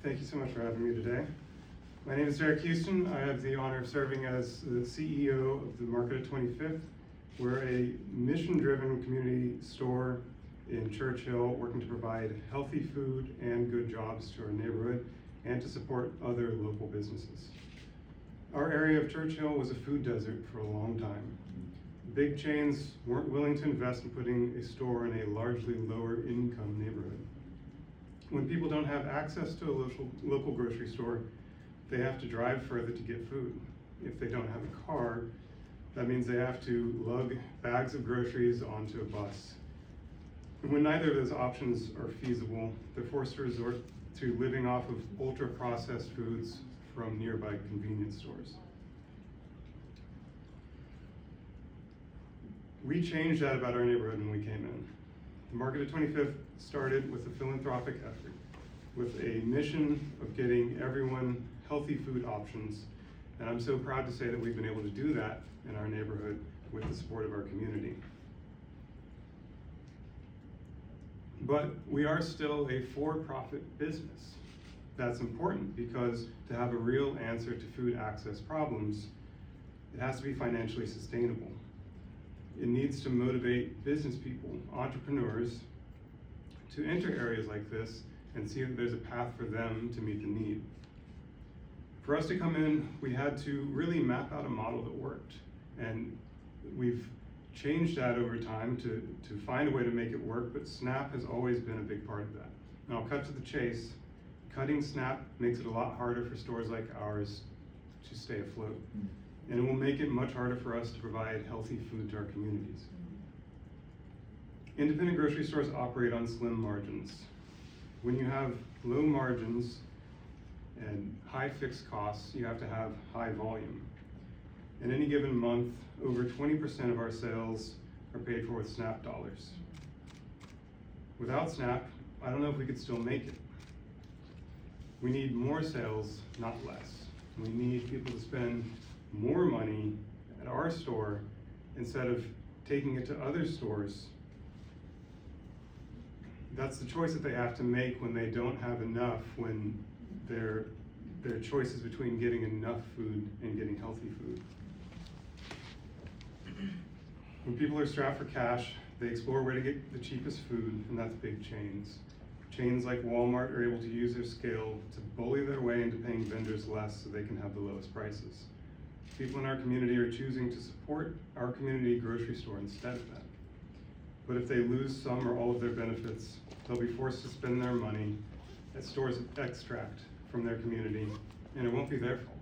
Thank you so much for having me today. My name is Derek Houston. I have the honor of serving as the CEO of the Market at 25th. We're a mission-driven community store in Churchill, working to provide healthy food and good jobs to our neighborhood and to support other local businesses. Our area of Churchill was a food desert for a long time. Big chains weren't willing to invest in putting a store in a largely lower income neighborhood. When people don't have access to a local grocery store, they have to drive further to get food. If they don't have a car, that means they have to lug bags of groceries onto a bus. And when neither of those options are feasible, they're forced to resort to living off of ultra-processed foods from nearby convenience stores. We changed that about our neighborhood when we came in. The Market at 25th started with a philanthropic effort, with a mission of getting everyone healthy food options, and I'm so proud to say that we've been able to do that in our neighborhood with the support of our community. But we are still a for-profit business. That's important because to have a real answer to food access problems, it has to be financially sustainable. It needs to motivate business people, entrepreneurs, to enter areas like this and see that there's a path for them to meet the need. For us to come in, we had to really map out a model that worked. And we've changed that over time to find a way to make it work, but SNAP has always been a big part of that. And I'll cut to the chase. Cutting SNAP makes it a lot harder for stores like ours to stay afloat. And it will make it much harder for us to provide healthy food to our communities. Independent grocery stores operate on slim margins. When you have low margins and high fixed costs, you have to have high volume. In any given month, over 20% of our sales are paid for with SNAP dollars. Without SNAP, I don't know if we could still make it. We need more sales, not less. We need people to spend more money at our store instead of taking it to other stores. That's the choice that they have to make when they don't have enough, when their choice is between getting enough food and getting healthy food. When people are strapped for cash, they explore where to get the cheapest food, and that's big chains. Chains like Walmart are able to use their scale to bully their way into paying vendors less so they can have the lowest prices. People in our community are choosing to support our community grocery store instead of that. But if they lose some or all of their benefits, they'll be forced to spend their money at stores that extract from their community, and it won't be their fault.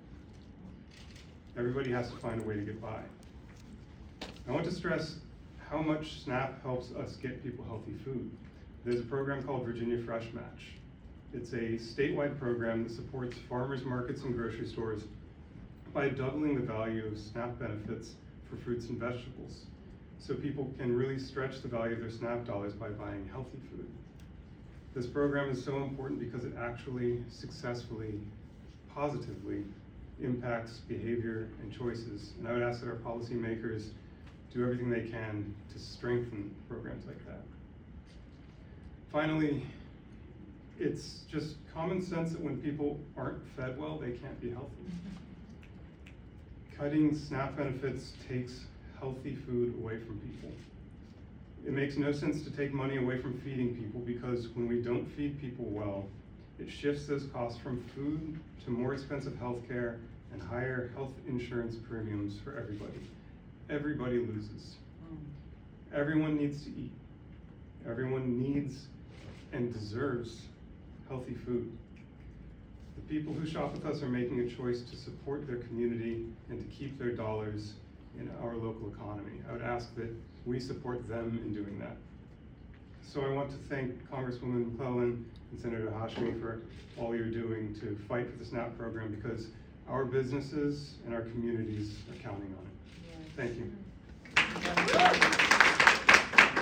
Everybody has to find a way to get by. I want to stress how much SNAP helps us get people healthy food. There's a program called Virginia Fresh Match. It's a statewide program that supports farmers markets and grocery stores by doubling the value of SNAP benefits for fruits and vegetables, so people can really stretch the value of their SNAP dollars by buying healthy food. This program is so important because it actually successfully, positively impacts behavior and choices, and I would ask that our policymakers do everything they can to strengthen programs like that. Finally, it's just common sense that when people aren't fed well, they can't be healthy. Cutting SNAP benefits takes healthy food away from people. It makes no sense to take money away from feeding people, because when we don't feed people well, it shifts those costs from food to more expensive healthcare and higher health insurance premiums for everybody. Everybody loses. Everyone needs to eat. Everyone needs and deserves healthy food. The people who shop with us are making a choice to support their community and to keep their dollars in our local economy. I would ask that we support them in doing that. So I want to thank Congresswoman McClellan and Senator Hashmi for all you're doing to fight for the SNAP program, because our businesses and our communities are counting on it. Thank you.